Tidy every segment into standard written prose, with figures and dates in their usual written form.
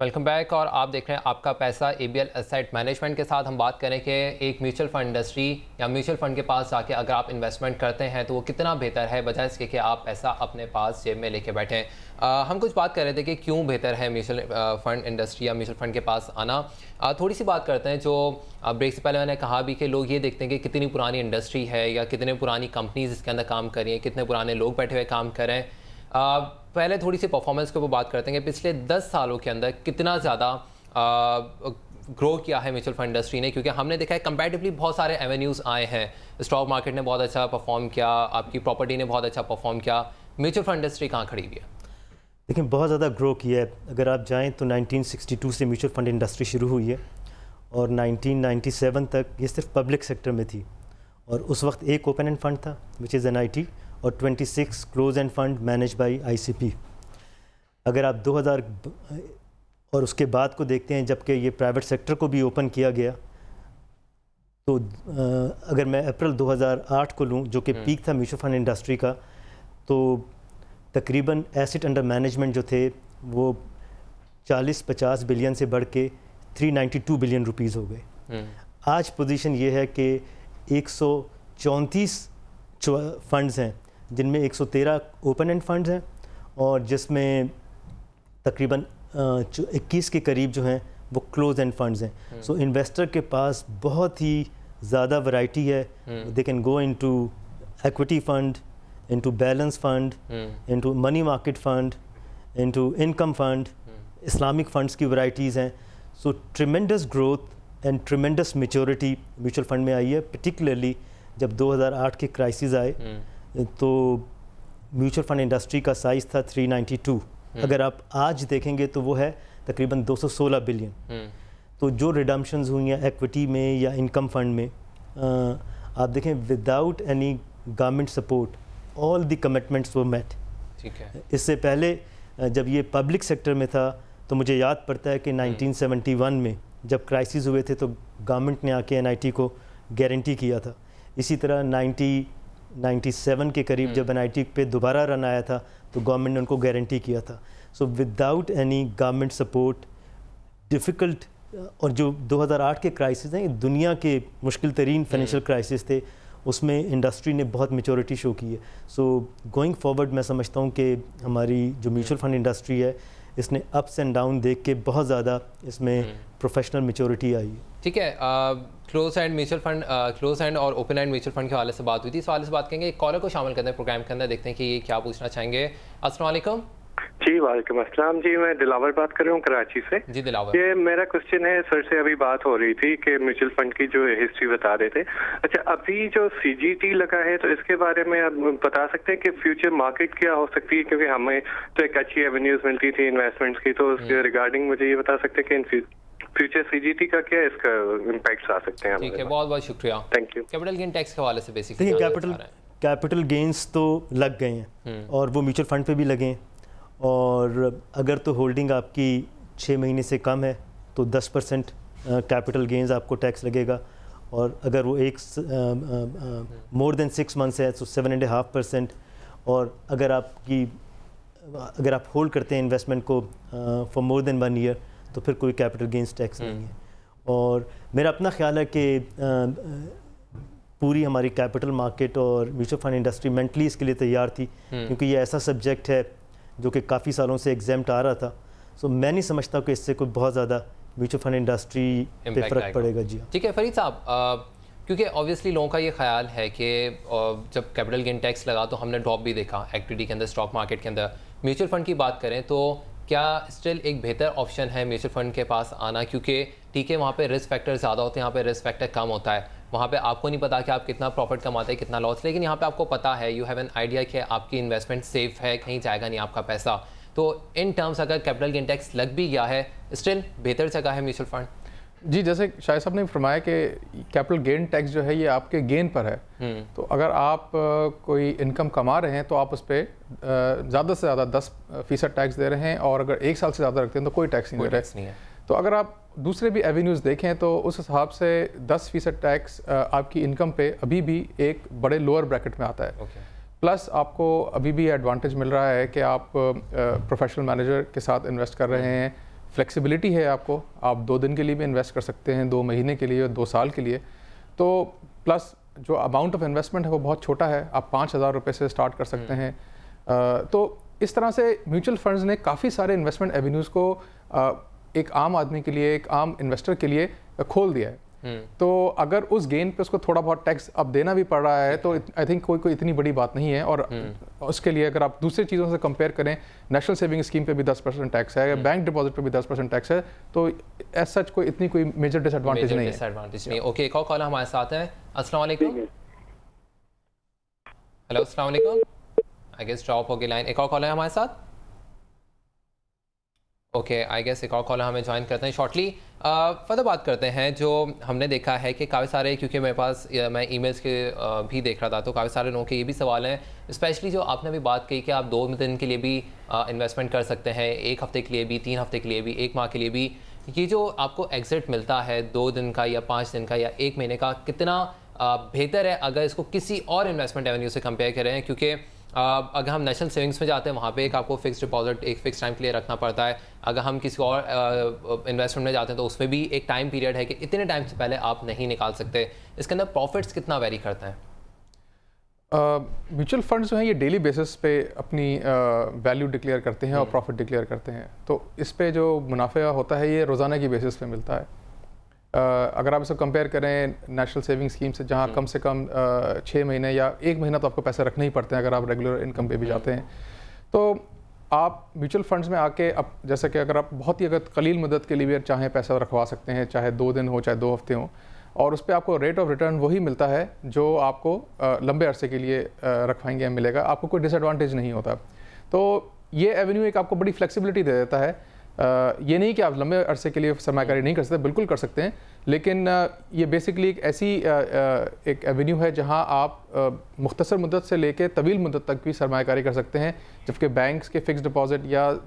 Welcome back. और आप देख रहे हैं आपका पैसा ABL एसेट मैनेजमेंट के साथ हम बात करें कि एक म्यूचुअल फंड इंडस्ट्री या म्यूचुअल फंड के पास जाके अगर आप इन्वेस्टमेंट करते हैं तो वो कितना बेहतर है बजाय इसके कि आप पैसा अपने पास जेब में लेके बैठें। हम कुछ बात कर रहे थे कि क्यों बेहतर है म्यूचुअल फंड इंडस्ट्री या म्यूचुअल फंड के पास आना। थोड़ी सी बात करते हैं जो ब्रेक से पहले मैंने कहा भी कि लोग ये देखते हैं कि कितनी पुरानी इंडस्ट्री है या कितनी पुरानी कंपनीज इसके अंदर काम कर रही हैं, कितने पुराने लोग बैठे हुए काम कर रहे हैं। पहले थोड़ी सी परफॉर्मेंस के ऊपर बात करते हैं कि पिछले 10 सालों के अंदर कितना ज़्यादा ग्रो किया है म्यूचुअल फंड इंडस्ट्री ने, क्योंकि हमने देखा है कंपैरेटिवली बहुत सारे एवेन्यूज़ आए हैं। स्टॉक मार्केट ने बहुत अच्छा परफॉर्म किया, आपकी प्रॉपर्टी ने बहुत अच्छा परफॉर्म किया, म्यूचुअल फंड इंडस्ट्री कहाँ खड़ी हुई है? देखिए बहुत ज़्यादा ग्रो किया है। अगर आप जाएँ तो 1962 से म्यूचुअल फंड इंडस्ट्री शुरू हुई है और 1997 तक ये सिर्फ पब्लिक सेक्टर में थी और उस वक्त एक ओपन एंड फंड था विच इज़ NIT और 26 close end fund manage by ICP। अगर आप 2000 और उसके बाद को देखते हैं जबकि ये प्राइवेट सेक्टर को भी ओपन किया गया, तो अगर मैं अप्रैल 2008 को लूँ जो कि पीक था म्यूचुअल फंड इंडस्ट्री का, तो तकरीबन एसेट अंडर मैनेजमेंट जो थे वो 40-50 बिलियन से बढ़ के 392 बिलियन रुपीज़ हो गए। आज पोजीशन ये है कि 134 फंड्स हैं जिनमें 113 ओपन एंड फंड्स हैं और जिसमें तकरीबन 21 के करीब जो हैं वो क्लोज एंड फंड्स हैं। सो इन्वेस्टर के पास बहुत ही ज़्यादा वैरायटी है। They can go into equity fund, into balance fund, into money market fund, into income fund, Islamic funds की वैरायटीज़ हैं। So tremendous growth and tremendous maturity mutual fund में आई है। पर्टिकुलरली जब 2008 के क्राइसिस आए तो म्यूचुअल फंड इंडस्ट्री का साइज़ था 392। अगर आप आज देखेंगे तो वो है तकरीबन 216 बिलियन। तो जो रिडम्पशंस हुई हैं एक्विटी में या इनकम फंड में, आप देखें without any government support all the commitments वो मेट। ठीक है। इससे पहले जब ये पब्लिक सेक्टर में था तो मुझे याद पड़ता है कि 1971 में जब क्राइसिस हुए थे तो गवर्नमेंट ने आके NIT को गारंटी किया था। इसी तरह 97 के करीब जब NIT पे दोबारा रन आया था तो गवर्नमेंट ने उनको गारंटी किया था। So without any government support difficult, और जो 2008 के क्राइसिस हैं दुनिया के मुश्किल तरीन फाइनेंशियल क्राइसिस थे, उसमें इंडस्ट्री ने बहुत मैच्योरिटी शो की है। सो गोइंग फॉरवर्ड मैं समझता हूँ कि हमारी जो म्यूचुअल फंड इंडस्ट्री है इसने अप्स एंड डाउन देख के बहुत ज़्यादा इसमें प्रोफेशनल मैच्योरिटी आई है। ठीक है। Close and mutual fund, close and और ओपन एंड म्यूचुअल फंड के हवाले से बात हुई थी। इस हवाले से बात करेंगे, एक कॉलर को शामिल करते हैं प्रोग्राम के अंदर, देखते हैं कि ये क्या पूछना चाहेंगे। अस्सलाम वालेकुम। जी वालेकुम अस्सलाम जी, मैं दिलावर बात कर रहा हूँ कराची से। जी दिलावर। ये मेरा क्वेश्चन है, सर से अभी बात हो रही थी कि म्यूचुअल फंड की जो हिस्ट्री बता रहे थे। अच्छा, अभी जो CGT लगा है तो इसके बारे में आप बता सकते हैं कि फ्यूचर मार्केट क्या हो सकती है, क्योंकि हमें तो एक अच्छी एवेन्यूज मिलती थी इन्वेस्टमेंट्स की, तो उसके रिगार्डिंग मुझे ये बता सकते हैं कि फ्यूचर CGT का क्या इसका इम्पैक्ट आ सकते हैं? ठीक है, बहुत बहुत शुक्रिया, thank you. Capital gain tax के हवाले से बेसिकली कैपिटल गेंस तो लग गए हैं और वो म्यूचुअल फंड पे भी लगे हैं, और अगर तो होल्डिंग आपकी 6 महीने से कम है तो 10% कैपिटल गेंस आपको टैक्स लगेगा, और अगर वो एक मोर देन 6 मंथ्स है तो 7.5%, और अगर आप होल्ड करते हैं इन्वेस्टमेंट को फॉर मोर देन 1 ईयर तो फिर कोई कैपिटल गेंस टैक्स नहीं है। और मेरा अपना ख्याल है कि पूरी हमारी कैपिटल मार्केट और म्यूचुअल फंड इंडस्ट्री मेंटली इसके लिए तैयार थी, क्योंकि ये ऐसा सब्जेक्ट है जो कि काफ़ी सालों से एग्जाम्प्ट आ रहा था। सो मैं नहीं समझता कि इससे कोई बहुत ज़्यादा म्यूचुअल फंड इंडस्ट्री पे फ़र्क पड़ेगा। जी ठीक है फरीद साहब, क्योंकि ऑब्वियसली लोगों का ये ख्याल है कि जब कैपिटल गेन टैक्स लगा तो हमने ड्रॉप भी देखा इक्विटी के अंदर, स्टॉक मार्केट के अंदर। म्यूचुअल फंड की बात करें तो क्या स्टिल एक बेहतर ऑप्शन है म्यूचुअल फंड के पास आना? क्योंकि ठीक है, वहाँ पे रिस्क फैक्टर ज़्यादा होते हैं, यहाँ पे रिस्क फैक्टर कम होता है। वहाँ पे आपको नहीं पता कि आप कितना प्रॉफिट कमाते हैं, कितना लॉस, लेकिन यहाँ पे आपको पता है, यू हैव एन आइडिया कि आपकी इन्वेस्टमेंट सेफ है, कहीं जाएगा नहीं आपका पैसा। तो इन टर्म्स अगर कैपिटल गेन टैक्स लग भी गया है, स्टिल बेहतर जगह है म्यूचुअल फंड। जी, जैसे शायद साहब ने फरमाया कि कैपिटल गेन टैक्स जो है ये आपके गेन पर है। तो अगर आप कोई इनकम कमा रहे हैं तो आप उस पर ज़्यादा से ज़्यादा 10% टैक्स दे रहे हैं, और अगर 1 साल से ज़्यादा रखते हैं तो कोई टैक्स नहीं दे रहे हैं। तो अगर आप दूसरे भी एवेन्यूज़ देखें तो उस हिसाब से 10% टैक्स आपकी इनकम पे अभी भी एक बड़े लोअर ब्रैकेट में आता है। प्लस आपको अभी भी एडवांटेज मिल रहा है कि आप प्रोफेशनल मैनेजर के साथ इन्वेस्ट कर रहे हैं, फ्लेक्सिबिलिटी है आपको, आप 2 दिन के लिए भी इन्वेस्ट कर सकते हैं, 2 महीने के लिए, 2 साल के लिए। तो प्लस जो अमाउंट ऑफ इन्वेस्टमेंट है वो बहुत छोटा है, आप 5,000 रुपये से स्टार्ट कर सकते हैं। तो इस तरह से म्यूचुअल फंड्स ने काफ़ी सारे इन्वेस्टमेंट एवेन्यूज़ को एक आम आदमी के लिए, एक आम इन्वेस्टर के लिए खोल दिया है। तो अगर उस गेन पे उसको थोड़ा बहुत टैक्स अब देना भी पड़ रहा है तो आई थिंक कोई इतनी बड़ी बात नहीं है। और उसके लिए अगर आप दूसरी चीज़ों से कंपेयर करें, नेशनल सेविंग स्कीम पे भी 10% टैक्स है, बैंक डिपॉजिट पे भी 10% टैक्स है, तो एज सच कोई मेजर डिसएडवांटेज नहीं है। ओके, एक और कॉल हमारे साथ है। अस्सलाम वालेकुम। हेलो, अस्सलाम वालेकुम। आई गेस ड्रॉप हो गई लाइन। एक और कॉल है हमारे साथ। ओके, आई गेस एक और कॉलर हमें ज्वाइन करते हैं शॉर्टली। फर्दर बात करते हैं जो हमने देखा है कि काफ़ी सारे, क्योंकि मेरे पास मैं ईमेल्स के भी देख रहा था, तो काफ़ी सारे लोगों के ये भी सवाल हैं, स्पेशली जो आपने भी बात की कि आप 2 दिन के लिए भी इन्वेस्टमेंट कर सकते हैं, 1 हफ्ते के लिए भी, 3 हफ्ते के लिए भी, 1 माह के लिए भी। ये जो आपको एग्जिट मिलता है 2 दिन का या 5 दिन का या 1 महीने का, कितना बेहतर है अगर इसको किसी और इन्वेस्टमेंट एवेन्यू से कंपेयर करें? क्योंकि अगर हम नेशनल सेविंग्स में जाते हैं वहाँ पे एक आपको फिक्स डिपॉजिट एक फ़िक्स टाइम के लिए रखना पड़ता है। अगर हम किसी और इन्वेस्टमेंट में जाते हैं तो उसमें भी एक टाइम पीरियड है कि इतने टाइम से पहले आप नहीं निकाल सकते। इसके अंदर प्रॉफिट्स कितना वेरी करते हैं? म्यूचुअल फंड्स जो हैं ये डेली बेसिस पे अपनी वैल्यू डिक्लेयर करते हैं और प्रॉफिट डिक्लेयर करते हैं। तो इस पे जो मुनाफा होता है ये रोज़ाना की बेसिस पे मिलता है। अगर आप इसको कंपेयर करें नेशनल सेविंग स्कीम से, जहाँ कम से कम 6 महीने या 1 महीना तो आपको पैसे रखने ही पड़ते हैं अगर आप रेगुलर इनकम पे भी जाते हैं, तो आप म्यूचुअल फंड्स में आके अब जैसे कि अगर आप बहुत ही अगर कलील मुद्दत के लिए भी चाहें पैसा रखवा सकते हैं, चाहे 2 दिन हो चाहे 2 हफ्ते हो, और उस पर आपको रेट ऑफ रिटर्न वही मिलता है जो आपको लंबे अरसे के लिए रखवाएंगे मिलेगा, आपको कोई डिसएडवांटेज नहीं होता। तो ये एवेन्यू एक आपको बड़ी फ्लेक्सिबिलिटी दे देता है। ये नहीं कि आप लंबे अरसे के लिए सरमाकारी नहीं कर सकते, बिल्कुल कर सकते हैं, लेकिन ये बेसिकली एक ऐसी एक एवेन्यू है जहां आप मुख्तसर मुद्दत से लेकर तवील मुद्दत तक भी सरमाकारी कर सकते हैं, जबकि बैंक्स के फिक्स डिपॉजिट या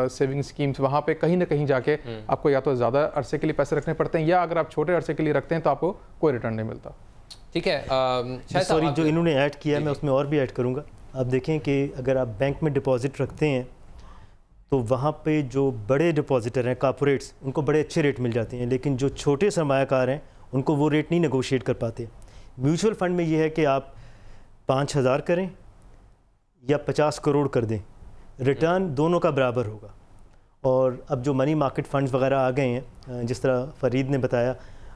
सेविंग स्कीम्स वहाँ पे कहीं ना कहीं जाके आपको या तो ज़्यादा अरसे के लिए पैसे रखने पड़ते हैं, या अगर आप छोटे अरसे के लिए रखते हैं तो आपको कोई रिटर्न नहीं मिलता। ठीक है, सॉरी जो इन्होंने ऐड किया है मैं उसमें और भी ऐड करूँगा। आप देखें कि अगर आप बैंक में डिपॉजिट रखते हैं तो वहाँ पे जो बड़े डिपॉजिटर हैं, कॉर्पोरेट्स, उनको बड़े अच्छे रेट मिल जाते हैं, लेकिन जो छोटे सरमायाकार हैं उनको वो रेट नहीं नेगोशिएट कर पाते। म्यूचुअल फंड में ये है कि आप 5,000 करें या 50 करोड़ कर दें, रिटर्न दोनों का बराबर होगा। और अब जो मनी मार्केट फंड्स वगैरह आ गए हैं, जिस तरह फरीद ने बताया,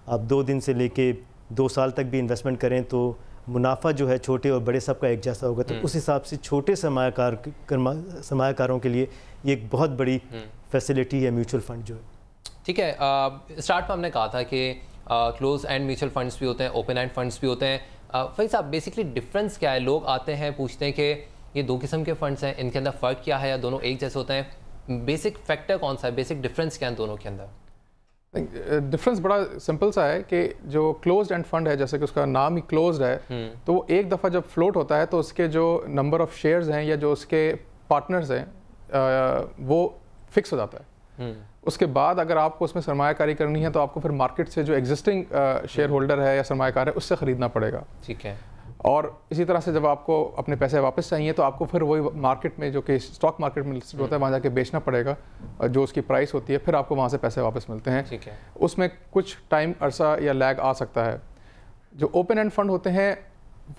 आप 2 दिन से लेके 2 साल तक भी इन्वेस्टमेंट करें तो मुनाफा जो है छोटे और बड़े सबका एक जैसा होगा। तो उस हिसाब से छोटे सरमायाकारों के लिए ये एक बहुत बड़ी फैसिलिटी है म्यूचुअल फंड जो है। ठीक है, स्टार्ट में हमने कहा था कि क्लोज एंड म्यूचुअल फंड्स भी होते हैं, ओपन एंड फंड्स भी होते हैं। फरीद साहब, बेसिकली डिफरेंस क्या है? लोग आते हैं पूछते हैं कि ये 2 किस्म के फंड्स हैं, इनके अंदर फ़र्क क्या है या दोनों एक जैसे होते हैं? बेसिक फैक्टर कौन सा है, बेसिक डिफरेंस क्या है दोनों के अंदर? डिफरेंस बड़ा सिंपल सा है कि जो क्लोज्ड एंड फंड है, जैसे कि उसका नाम ही क्लोज्ड है, तो वो एक दफ़ा जब फ्लोट होता है तो उसके जो नंबर ऑफ शेयर्स हैं या जो उसके पार्टनर्स हैं वो फिक्स हो जाता है। उसके बाद अगर आपको उसमें सरमायाकारी करनी है तो आपको फिर मार्केट से जो एग्जिस्टिंग शेयर होल्डर है या सरमायाकार है उससे ख़रीदना पड़ेगा। ठीक है। और इसी तरह से जब आपको अपने पैसे वापस चाहिए तो आपको फिर वही मार्केट में, जो कि स्टॉक मार्केट में लिस्टेड होता है, वहाँ जाके बेचना पड़ेगा, जो उसकी प्राइस होती है, फिर आपको वहाँ से पैसे वापस मिलते हैं। ठीक है। उसमें कुछ टाइम अरसा या लैग आ सकता है। जो ओपन एंड फंड होते हैं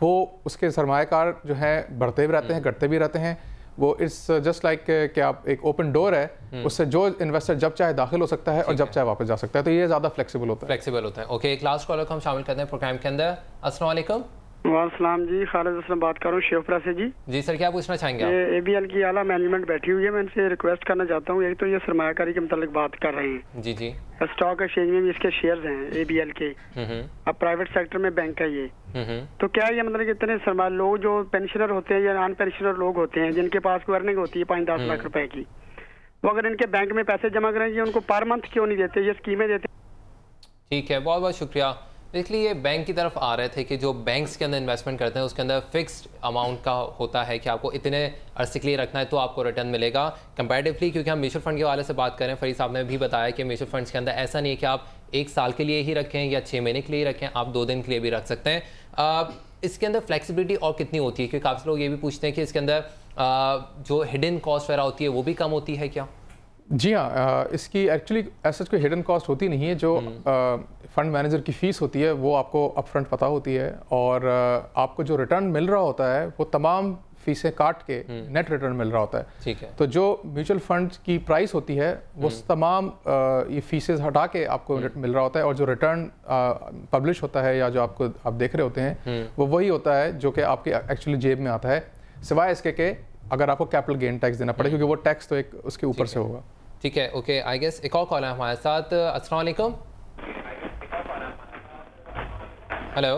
वो उसके सरमायाकार जो है बढ़ते भी रहते हैं, घटते भी रहते हैं। वो इट्स जस्ट लाइक कि आप एक ओपन डोर है, उससे जो इन्वेस्टर जब चाहे दाखिल हो सकता है और जब चाहे वापस जा सकता है, तो ये ज़्यादा फ्लेक्सिबल होता है। ओके, एक लास्ट कॉलर को हम शामिल करते हैं प्रोग्राम के अंदर। अस्सलाम वालेकुम। वालेकुम जी, खालिद हसन बात कर रहा हूँ शेखपुरा से जी। जी सर, क्या पूछना चाहेंगे आप? एबीएल की आला मैनेजमेंट बैठी हुई है, मैं इनसे रिक्वेस्ट करना चाहता हूँ। एक तो ये सरमायाकारी के मतलब बात कर रहे हैं। जी जी। स्टॉक एक्सचेंज में भी इसके शेयर्स हैं एबीएल के। अब प्राइवेट सेक्टर में बैंक है ये। तो क्या ये मतलब इतने सरमाया लोग जो पेंशनर होते हैं या नॉन पेंशनर लोग होते हैं जिनके पास कोई अर्निंग होती है 5-10 लाख रुपए की, वो अगर इनके बैंक में पैसे जमा करेंगे उनको पर मंथ क्यों नहीं देते, ये स्कीमें देते? ठीक है, बहुत बहुत शुक्रिया। इसलिए बैंक की तरफ आ रहे थे कि जो बैंक्स के अंदर इन्वेस्टमेंट करते हैं उसके अंदर फिक्स्ड अमाउंट का होता है कि आपको इतने अरसे के लिए रखना है तो आपको रिटर्न मिलेगा कंपैरेटिवली। क्योंकि हम म्यूचुअल फंड के वाले से बात करें, फरीद साहब ने भी बताया कि म्यूचुअल फंड्स के अंदर ऐसा नहीं है कि आप 1 साल के लिए ही रखें या 6 महीने के लिए ही रखें, आप 2 दिन के लिए भी रख सकते हैं। इसके अंदर फ्लेक्सिबिलिटी और कितनी होती है? क्योंकि काफ़ी लोग ये भी पूछते हैं कि इसके अंदर जो हिडन कॉस्ट वगैरह होती है वो भी कम होती है क्या? जी हाँ, इसकी एक्चुअली ऐसा कोई हिडन कॉस्ट होती नहीं है। जो फंड मैनेजर की फ़ीस होती है वो आपको अपफ्रंट पता होती है, और आपको जो रिटर्न मिल रहा होता है वो तमाम फीसें काट के नेट रिटर्न मिल रहा होता है। ठीक है। तो जो म्यूचुअल फंड की प्राइस होती है वो तमाम ये फीसेस हटा के आपको मिल रहा होता है, और जो रिटर्न पब्लिश होता है या जो आप देख रहे होते हैं वो वही होता है जो कि आपके एक्चुअली जेब में आता है, सिवाय इसके के अगर आपको कैपिटल गेन टैक्स देना पड़े, क्योंकि वो टैक्स तो एक उसके ऊपर से होगा। ठीक है, ओके। आई गेस एक और कॉल है हमारे साथ। अस्सलाम वालेकुम। हेलो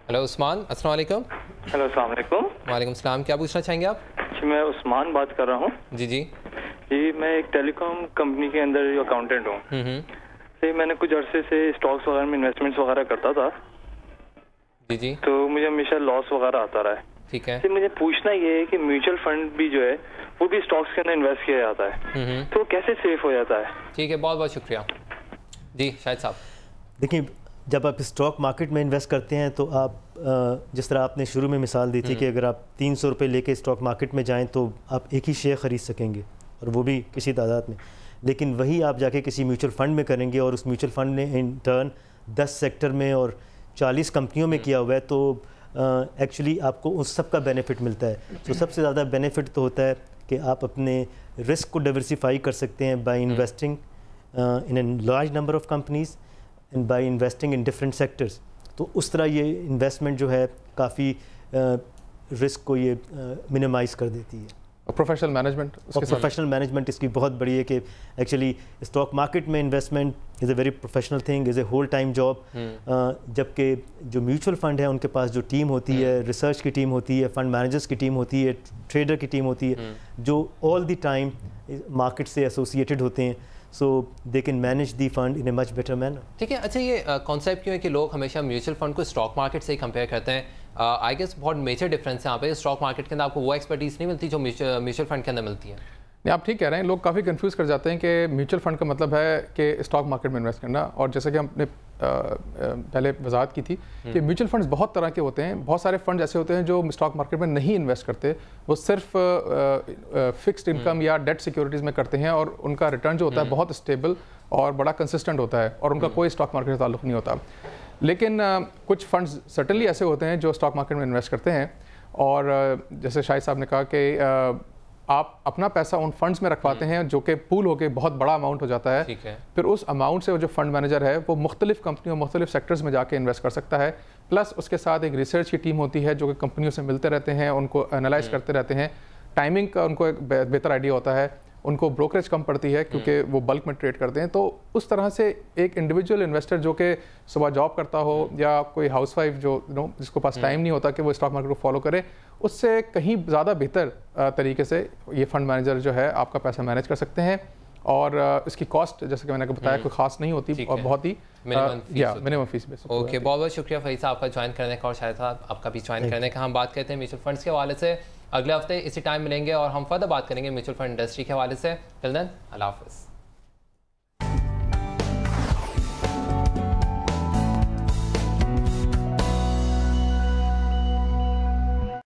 हेलो उस्मान, अस्सलाम वालेकुम। हेलो, अस्सलाम वालेकुम। वालेकुम सलाम। क्या पूछना चाहेंगे आप? जी, मैं उस्मान बात कर रहा हूँ। जी जी जी, मैं एक टेलीकॉम कंपनी के अंदर जो अकाउंटेंट हूँ। जी, मैंने कुछ अरसे से स्टॉक्स वगैरह में इन्वेस्टमेंट्स वगैरह करता था। जी जी। तो मुझे हमेशा लॉस वगैरह आता रहा है। ठीक है। जी, मुझे पूछना ये है कि म्यूचुअल फंड भी जो है वो भी स्टॉक्स के अंदर इन्वेस्ट किया जाता है, तो कैसे सेफ हो जाता है? ठीक है, बहुत बहुत शुक्रिया। जी शाहिद साहब। देखिए, जब आप स्टॉक मार्केट में इन्वेस्ट करते हैं तो आप जिस तरह आपने शुरू में मिसाल दी थी कि अगर आप 300 रुपये लेके स्टॉक मार्केट में जाएं तो आप एक ही शेयर ख़रीद सकेंगे, और वो भी किसी तादाद में। लेकिन वही आप जाके किसी म्यूचुअल फ़ंड में करेंगे और उस म्यूचुअल फ़ंड ने इन टर्न 10 सेक्टर में और 40 कंपनियों में किया हुआ है, तो एक्चुअली आपको उस सब का बेनिफिट मिलता है। तो सबसे ज़्यादा बेनिफिट तो होता है कि आप अपने रिस्क को डाइवर्सिफाई कर सकते हैं by investing in a large number of companies and by investing in different sectors. तो उस तरह ये इन्वेस्टमेंट जो है काफ़ी रिस्क को ये मिनिमाइज़ कर देती है। प्रोफेशनल मैनेजमेंट, और प्रोफेशनल मैनेजमेंट इसकी बहुत बड़ी है कि एक्चुअली स्टॉक मार्केट में investment is a very professional thing, is a whole time job. जबकि जो म्यूचुअल फंड है उनके पास जो टीम होती है, रिसर्च की टीम होती है, फंड मैनेजर्स की टीम होती है, ट्रेडर की टीम होती है, जो ऑल द टाइम मार्केट से एसोसिएटेड होते हैं, so they can manage the fund in a much better manner. ठीक है। अच्छा, ये कॉन्सेप्ट क्यों है कि लोग हमेशा म्यूचुअल फंड को स्टॉक मार्केट से ही कंपेयर करते हैं? आई गेस बहुत मेजर डिफरेंस है यहाँ पे। स्टॉक मार्केट के अंदर आपको वो एक्सपर्टीज नहीं मिलती जो म्यूचुअल फंड के अंदर मिलती है। नहीं, आप ठीक कह रहे हैं। लोग काफ़ी कंफ्यूज कर जाते हैं कि म्यूचुअल फंड का मतलब है कि स्टॉक मार्केट में इन्वेस्ट करना, और जैसे कि हमने पहले वजाहत की थी कि म्यूचुअल फंड्स बहुत तरह के होते हैं। बहुत सारे फंड ऐसे होते हैं जो स्टॉक मार्केट में नहीं इन्वेस्ट करते, वो सिर्फ फिक्स्ड इनकम या डेट सिक्योरिटीज़ में करते हैं, और उनका रिटर्न जो होता है बहुत स्टेबल और बड़ा कंसिस्टेंट होता है, और उनका कोई स्टॉक मार्केट से ताल्लुक़ नहीं होता। लेकिन कुछ फंड्स सर्टनली ऐसे होते हैं जो स्टॉक मार्केट में इन्वेस्ट करते हैं, और जैसे शाहिद साहब ने कहा कि आप अपना पैसा उन फंड्स में रखवाते हैं जो कि पूल होकर बहुत बड़ा अमाउंट हो जाता है। ठीक है। फिर उस अमाउंट से वो जो फंड मैनेजर है वो मुख्तलिफ कंपनियों, मुख्तलिफ सेक्टर्स में जाके इन्वेस्ट कर सकता है। प्लस उसके साथ एक रिसर्च की टीम होती है जो कि कंपनियों से मिलते रहते हैं, उनको एनालाइज करते रहते हैं, टाइमिंग का उनको एक बेहतर आइडिया होता है, उनको ब्रोकरेज कम पड़ती है क्योंकि वो बल्क में ट्रेड करते हैं। तो उस तरह से एक इंडिविजुअल इन्वेस्टर जो कि सुबह जॉब करता हो या कोई हाउसवाइफ जो जिसको पास टाइम नहीं होता कि वो स्टॉक मार्केट को फॉलो करे, उससे कहीं ज़्यादा बेहतर तरीके से ये फंड मैनेजर जो है आपका पैसा मैनेज कर सकते हैं। और इसकी कॉस्ट जैसे कि मैंने बताया कोई खास नहीं होती, और बहुत ही मिनिमम फीस बेस। ओके, बहुत बहुत शुक्रिया फरीद साहब आपका ज्वाइन करने का, और शायद साहब आपका भी ज्वाइन करने का। हम बात करते हैं म्यूचुअल फंड्स के हवाले से। अगले हफ्ते इसी टाइम मिलेंगे और हम फर्दर बात करेंगे म्यूचुअल फंड इंडस्ट्री के हवाले से। टिल देन, अल्लाह हाफ़िज़।